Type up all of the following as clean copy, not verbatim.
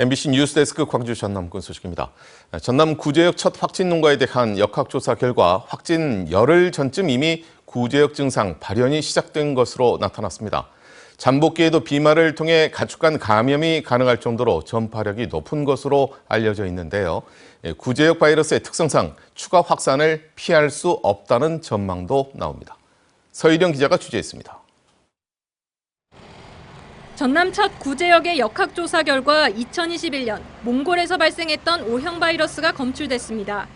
MBC 뉴스데스크 광주 전남권 소식입니다. 전남 구제역 첫 확진 농가에 대한 역학조사 결과 확진 열흘 전쯤 이미 구제역 증상 발현이 시작된 것으로 나타났습니다. 잠복기에도 비말을 통해 가축간 감염이 가능할 정도로 전파력이 높은 것으로 알려져 있는데요. 구제역 바이러스의 특성상 추가 확산을 피할 수 없다는 전망도 나옵니다. 서희령 기자가 취재했습니다. 전남 첫 구제역의 역학조사 결과 2021년 몽골에서 발생했던 O형 바이러스가 검출됐습니다.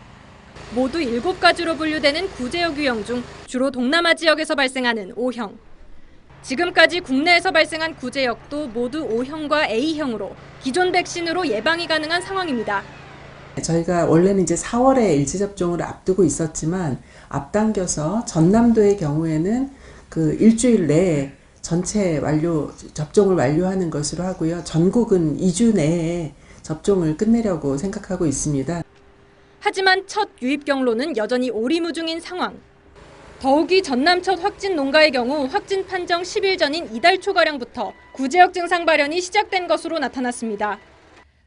모두 7가지로 분류되는 구제역 유형 중 주로 동남아 지역에서 발생하는 O형. 지금까지 국내에서 발생한 구제역도 모두 O형과 A형으로 기존 백신으로 예방이 가능한 상황입니다. 저희가 원래는 이제 4월에 일체 접종을 앞두고 있었지만 앞당겨서 전남도의 경우에는 그 일주일 내에 전체 접종을 완료하는 것으로 하고요. 전국은 2주 내에 접종을 끝내려고 생각하고 있습니다. 하지만 첫 유입 경로는 여전히 오리무중인 상황. 더욱이 전남 첫 확진 농가의 경우 확진 판정 10일 전인 이달 초가량부터 구제역 증상 발현이 시작된 것으로 나타났습니다.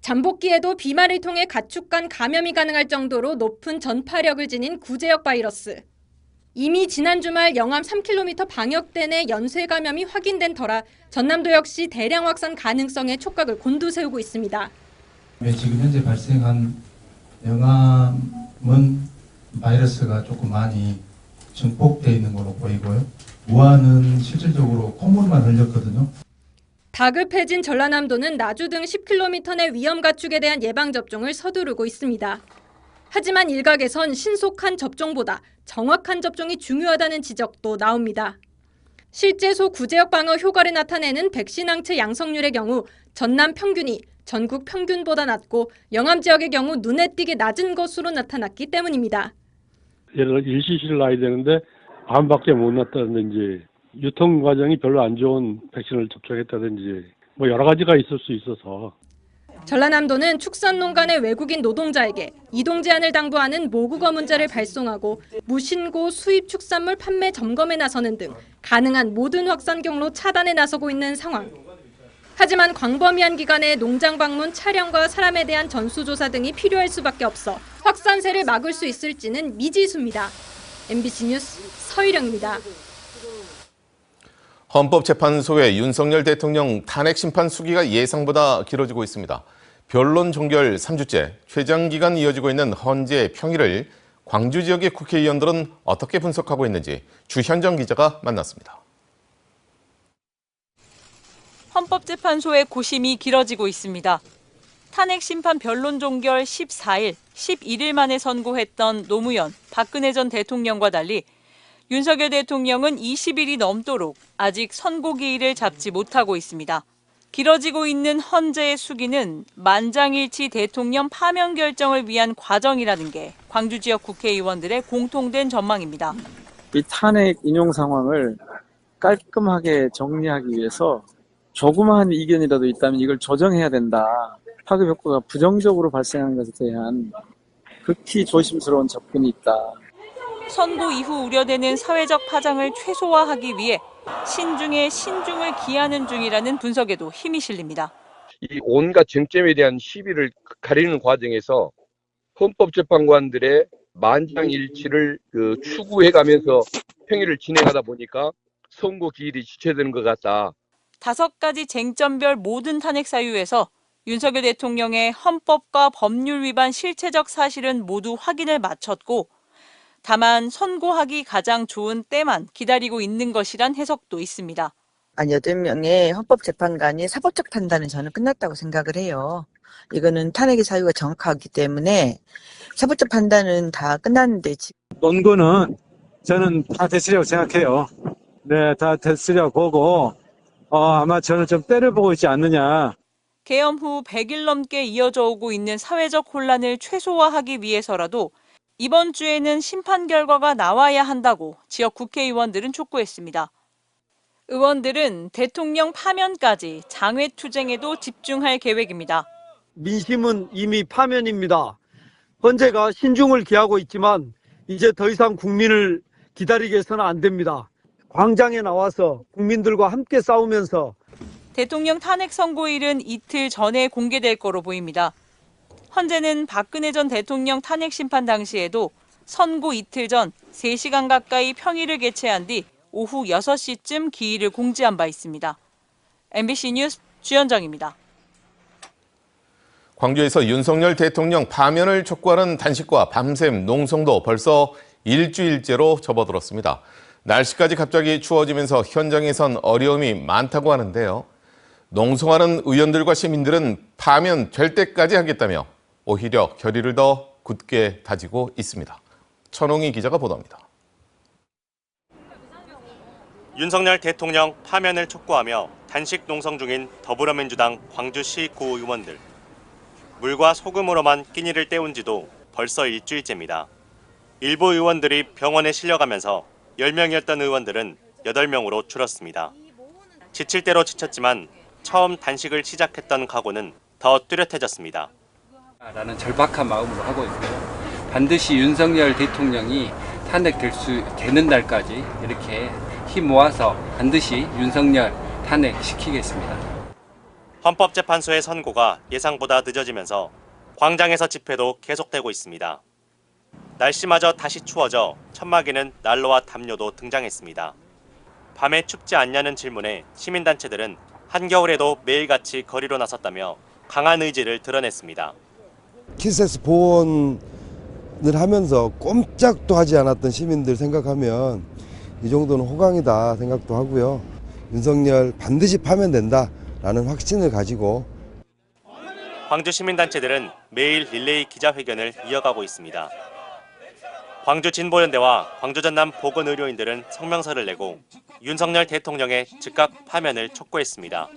잠복기에도 비말을 통해 가축 간 감염이 가능할 정도로 높은 전파력을 지닌 구제역 바이러스. 이미 지난 주말 영암 3km 방역대 내 연쇄 감염이 확인된 터라 전남도 역시 대량 확산 가능성에 촉각을 곤두세우고 있습니다. 지금 현재 발생한 영암은 바이러스가 조금 많이 증폭되어 있는 걸로 보이고요. 우한은 실질적으로 콧물만 흘렸거든요. 다급해진 전라남도는 나주 등 10km 내 위험 가축에 대한 예방접종을 서두르고 있습니다. 하지만 일각에선 신속한 접종보다 정확한 접종이 중요하다는 지적도 나옵니다. 실제 소 구제역 방어 효과를 나타내는 백신 항체 양성률의 경우 전남 평균이 전국 평균보다 낮고 영암 지역의 경우 눈에 띄게 낮은 것으로 나타났기 때문입니다. 예를 들어 일시시를 놔야 되는데 반밖에 못 놨다든지 유통 과정이 별로 안 좋은 백신을 접종했다든지 여러 가지가 있을 수 있어서. 전라남도는 축산농가 내 외국인 노동자에게 이동 제한을 당부하는 모국어 문자를 발송하고 무신고 수입 축산물 판매 점검에 나서는 등 가능한 모든 확산 경로 차단에 나서고 있는 상황. 하지만 광범위한 기간에 농장 방문, 차량과 사람에 대한 전수조사 등이 필요할 수밖에 없어 확산세를 막을 수 있을지는 미지수입니다. MBC 뉴스 서희령입니다. 헌법재판소의 윤석열 대통령 탄핵 심판 수기가 예상보다 길어지고 있습니다. 변론 종결 3주째 최장 기간 이어지고 있는 헌재 평일을 광주 지역의 국회의원들은 어떻게 분석하고 있는지 주현정 기자가 만났습니다. 헌법재판소의 고심이 길어지고 있습니다. 탄핵 심판 변론 종결 14일, 11일 만에 선고했던 노무현, 박근혜 전 대통령과 달리 윤석열 대통령은 20일이 넘도록 아직 선고 기일을 잡지 못하고 있습니다. 길어지고 있는 헌재의 수기는 만장일치 대통령 파면 결정을 위한 과정이라는 게 광주 지역 국회의원들의 공통된 전망입니다. 이 탄핵 인용 상황을 깔끔하게 정리하기 위해서 조그마한 이견이라도 있다면 이걸 조정해야 된다. 파급 효과가 부정적으로 발생한 것에 대한 극히 조심스러운 접근이 있다. 선고 이후 우려되는 사회적 파장을 최소화하기 위해 신중에 신중을 기하는 중이라는 분석에도 힘이 실립니다. 이 온갖 쟁점에 대한 시비를 가리는 과정에서 헌법재판관들의 만장일치를 추구해가면서 평일을 진행하다 보니까 선고 기일이 지체되는 것 같다. 5가지 쟁점별 모든 탄핵 사유에서 윤석열 대통령의 헌법과 법률 위반 실체적 사실은 모두 확인을 마쳤고 다만 선고하기 가장 좋은 때만 기다리고 있는 것이란 해석도 있습니다. 한 8명의 헌법재판관이 사법적 판단은 저는 끝났다고 생각을 해요. 이거는 탄핵의 사유가 정확하기 때문에 사법적 판단은 다 끝났는데 논거는 저는 다 됐으리라고 생각해요. 네, 다 됐으리라고 보고 아마 저는 좀 때를 보고 있지 않느냐. 개엄 후 100일 넘게 이어져 오고 있는 사회적 혼란을 최소화하기 위해서라도 이번 주에는 심판 결과가 나와야 한다고 지역 국회의원들은 촉구했습니다. 의원들은 대통령 파면까지 장외투쟁에도 집중할 계획입니다. 민심은 이미 파면입니다. 헌재가 신중을 기하고 있지만 이제 더 이상 국민을 기다리게 해서는 안 됩니다. 광장에 나와서 국민들과 함께 싸우면서 대통령 탄핵 선고일은 이틀 전에 공개될 거로 보입니다. 헌재는 박근혜 전 대통령 탄핵 심판 당시에도 선고 이틀 전 3시간 가까이 평일을 개최한 뒤 오후 6시쯤 기일을 공지한 바 있습니다. MBC 뉴스 주현정입니다. 광주에서 윤석열 대통령 파면을 촉구하는 단식과 밤샘 농성도 벌써 일주일째로 접어들었습니다. 날씨까지 갑자기 추워지면서 현장에선 어려움이 많다고 하는데요. 농성하는 의원들과 시민들은 파면 될 때까지 하겠다며 오히려 결의를 더 굳게 다지고 있습니다. 천홍희 기자가 보도합니다. 윤석열 대통령 파면을 촉구하며 단식 농성 중인 더불어민주당 광주시구 의원들. 물과 소금으로만 끼니를 때운 지도 벌써 일주일째입니다. 일부 의원들이 병원에 실려가면서 10명이었던 의원들은 8명으로 줄었습니다. 지칠 대로 지쳤지만 처음 단식을 시작했던 각오는 더 뚜렷해졌습니다. 라는 절박한 마음으로 하고 있고요. 반드시 윤석열 대통령이 탄핵될 수 되는 날까지 이렇게 힘 모아서 반드시 윤석열 탄핵시키겠습니다. 헌법재판소의 선고가 예상보다 늦어지면서 광장에서 집회도 계속되고 있습니다. 날씨마저 다시 추워져 천막에는 난로와 담요도 등장했습니다. 밤에 춥지 않냐는 질문에 시민단체들은 한겨울에도 매일같이 거리로 나섰다며 강한 의지를 드러냈습니다. 키세스 보온을 하면서 꼼짝도 하지 않았던 시민들 생각하면 이 정도는 호강이다 생각도 하고요. 윤석열 반드시 파면된다라는 확신을 가지고 광주 시민단체들은 매일 릴레이 기자회견을 이어가고 있습니다. 광주 진보연대와 광주 전남 보건의료인들은 성명서를 내고 윤석열 대통령의 즉각 파면을 촉구했습니다.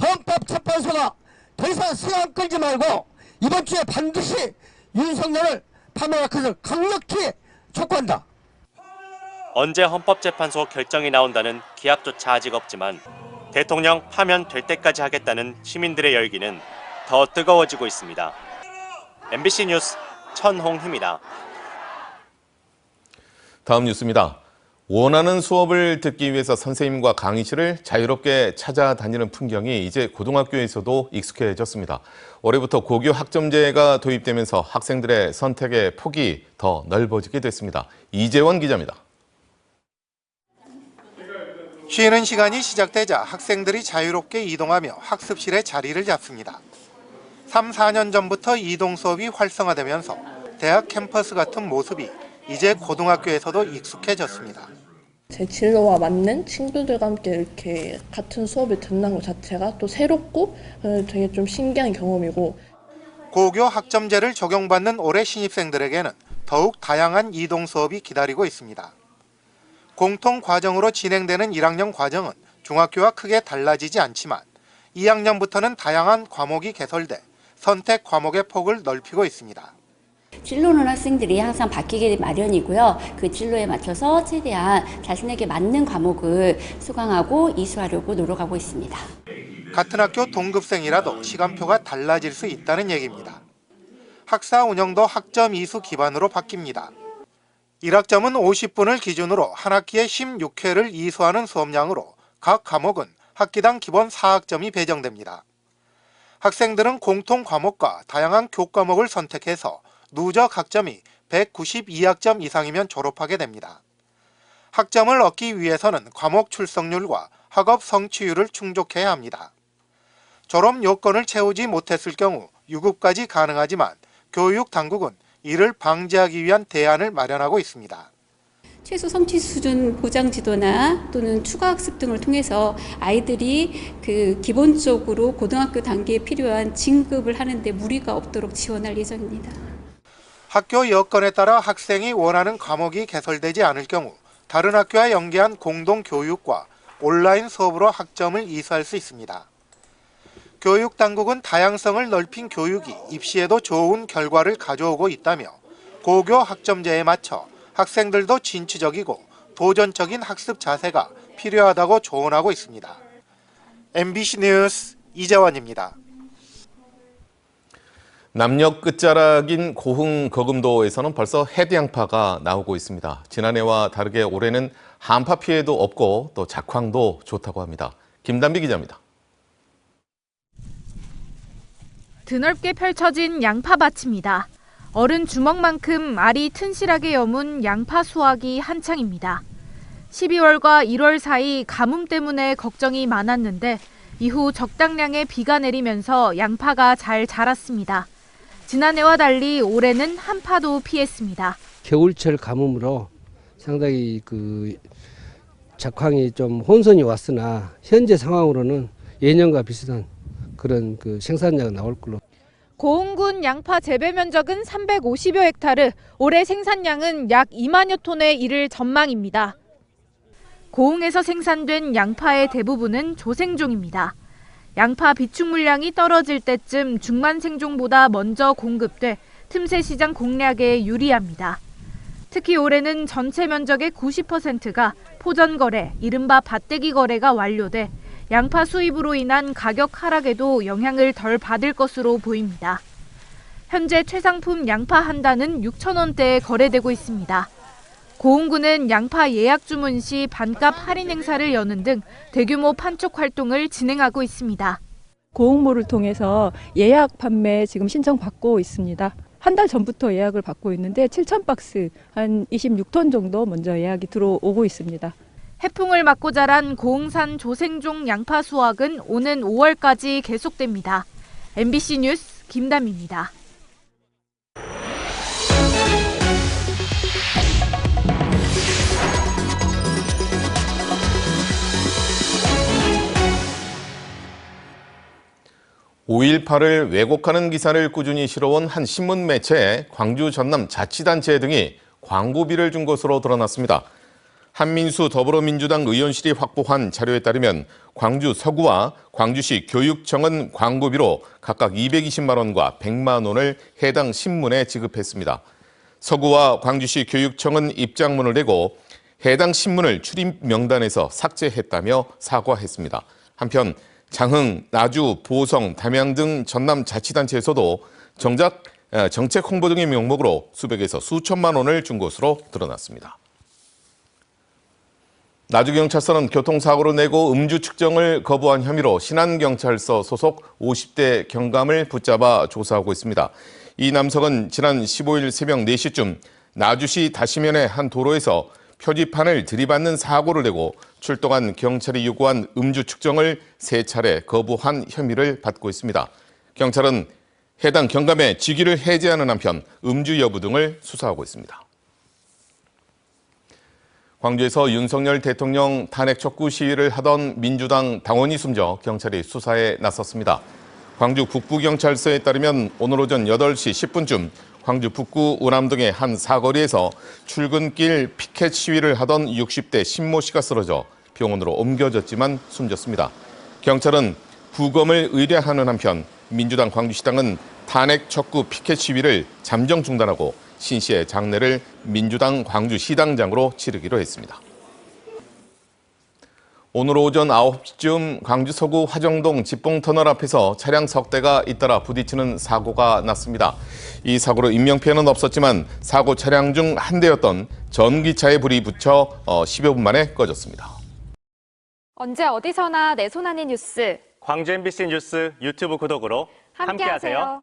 헌법재판소가 더 이상 시간 끌지 말고 이번 주에 반드시 윤석열을 파면할 것을 강력히 촉구한다. 언제 헌법재판소 결정이 나온다는 기약조차 아직 없지만 대통령 파면 될 때까지 하겠다는 시민들의 열기는 더 뜨거워지고 있습니다. MBC 뉴스 천홍희입니다. 다음 뉴스입니다. 원하는 수업을 듣기 위해서 선생님과 강의실을 자유롭게 찾아다니는 풍경이 이제 고등학교에서도 익숙해졌습니다. 올해부터 고교 학점제가 도입되면서 학생들의 선택의 폭이 더 넓어지게 됐습니다. 이재원 기자입니다. 쉬는 시간이 시작되자 학생들이 자유롭게 이동하며 학습실에 자리를 잡습니다. 3, 4년 전부터 이동 수업이 활성화되면서 대학 캠퍼스 같은 모습이 이제 고등학교에서도 익숙해졌습니다. 제 진로와 맞는 친구들과 함께 이렇게 같은 수업을 듣는 것 자체가 또 새롭고 되게 좀 신기한 경험이고, 고교 학점제를 적용받는 올해 신입생들에게는 더욱 다양한 이동 수업이 기다리고 있습니다. 공통 과정으로 진행되는 1학년 과정은 중학교와 크게 달라지지 않지만 2학년부터는 다양한 과목이 개설돼 선택 과목의 폭을 넓히고 있습니다. 진로는 학생들이 항상 바뀌게 마련이고요. 그 진로에 맞춰서 최대한 자신에게 맞는 과목을 수강하고 이수하려고 노력하고 있습니다. 같은 학교 동급생이라도 시간표가 달라질 수 있다는 얘기입니다. 학사 운영도 학점 이수 기반으로 바뀝니다. 1학점은 50분을 기준으로 한 학기에 16회를 이수하는 수업량으로 각 과목은 학기당 기본 4학점이 배정됩니다. 학생들은 공통 과목과 다양한 교과목을 선택해서 누적 학점이 192학점 이상이면 졸업하게 됩니다. 학점을 얻기 위해서는 과목 출석률과 학업 성취율을 충족해야 합니다. 졸업 요건을 채우지 못했을 경우 유급까지 가능하지만 교육 당국은 이를 방지하기 위한 대안을 마련하고 있습니다. 최소 성취 수준 보장 지도나 또는 추가 학습 등을 통해서 아이들이 기본적으로 고등학교 단계에 필요한 진급을 하는데 무리가 없도록 지원할 예정입니다. 학교 여건에 따라 학생이 원하는 과목이 개설되지 않을 경우 다른 학교와 연계한 공동 교육과 온라인 수업으로 학점을 이수할 수 있습니다. 교육 당국은 다양성을 넓힌 교육이 입시에도 좋은 결과를 가져오고 있다며 고교 학점제에 맞춰 학생들도 진취적이고 도전적인 학습 자세가 필요하다고 조언하고 있습니다. MBC 뉴스 이재원입니다. 남녘 끝자락인 고흥 거금도에서는 벌써 해양파가 나오고 있습니다. 지난해와 다르게 올해는 한파 피해도 없고 또 작황도 좋다고 합니다. 김단비 기자입니다. 드넓게 펼쳐진 양파밭입니다. 어른 주먹만큼 알이 튼실하게 여문 양파 수확이 한창입니다. 12월과 1월 사이 가뭄 때문에 걱정이 많았는데 이후 적당량의 비가 내리면서 양파가 잘 자랐습니다. 지난해와 달리 올해는 한파도 피했습니다. 겨울철 가뭄으로 상당히 작황이 좀 혼선이 왔으나 현재 상황으로는 예년과 비슷한 그런 생산량이 나올 걸로. 고흥군 양파 재배 면적은 350여 헥타르, 올해 생산량은 약 2만여 톤에 이를 전망입니다. 고흥에서 생산된 양파의 대부분은 조생종입니다. 양파 비축 물량이 떨어질 때쯤 중만 생종보다 먼저 공급돼 틈새 시장 공략에 유리합니다. 특히 올해는 전체 면적의 90%가 포전 거래, 이른바 밭대기 거래가 완료돼 양파 수입으로 인한 가격 하락에도 영향을 덜 받을 것으로 보입니다. 현재 최상품 양파 한 단은 6,000원대에 거래되고 있습니다. 고흥군은 양파 예약 주문 시 반값 할인 행사를 여는 등 대규모 판촉 활동을 진행하고 있습니다. 고흥몰을 통해서 예약 판매 지금 신청받고 있습니다. 한 달 전부터 예약을 받고 있는데 7,000박스, 한 26톤 정도 먼저 예약이 들어오고 있습니다. 해풍을 맞고 자란 고흥산 조생종 양파 수확은 오는 5월까지 계속됩니다. MBC 뉴스 김담입니다. (5.18을) 왜곡하는 기사를 꾸준히 실어온 한 신문 매체에 광주 전남 자치단체 등이 광고비를 준 것으로 드러났습니다. 한민수 더불어민주당 의원실이 확보한 자료에 따르면 광주 서구와 광주시 교육청은 광고비로 각각 220만 원과 100만 원을 해당 신문에 지급했습니다. 서구와 광주시 교육청은 입장문을 내고 해당 신문을 출입 명단에서 삭제했다며 사과했습니다. 한편 장흥, 나주, 보성, 담양 등 전남 자치단체에서도 정작 정책 홍보 등의 명목으로 수백에서 수천만 원을 준 것으로 드러났습니다. 나주경찰서는 교통사고를 내고 음주 측정을 거부한 혐의로 신안경찰서 소속 50대 경감을 붙잡아 조사하고 있습니다. 이 남성은 지난 15일 새벽 4시쯤 나주시 다시면의 한 도로에서 표지판을 들이받는 사고를 내고 출동한 경찰이 요구한 음주 측정을 3차례 거부한 혐의를 받고 있습니다. 경찰은 해당 경감의 직위를 해제하는 한편 음주 여부 등을 수사하고 있습니다. 광주에서 윤석열 대통령 탄핵 촉구 시위를 하던 민주당 당원이 숨져 경찰이 수사에 나섰습니다. 광주 북부경찰서에 따르면 오늘 오전 8시 10분쯤 광주 북구 우남동의 한 사거리에서 출근길 피켓 시위를 하던 60대 신모 씨가 쓰러져 병원으로 옮겨졌지만 숨졌습니다. 경찰은 부검을 의뢰하는 한편 민주당 광주시당은 탄핵 촉구 피켓 시위를 잠정 중단하고 신 씨의 장례를 민주당 광주시당장으로 치르기로 했습니다. 오늘 오전 9시쯤 광주 서구 화정동 집봉터널 앞에서 차량 석 대가 잇따라 부딪히는 사고가 났습니다. 이 사고로 인명피해는 없었지만 사고 차량 중 한 대였던 전기차에 불이 붙여 10여 분 만에 꺼졌습니다. 언제 어디서나 내 손 안의 뉴스. 광주 MBC 뉴스 유튜브 구독으로 함께하세요.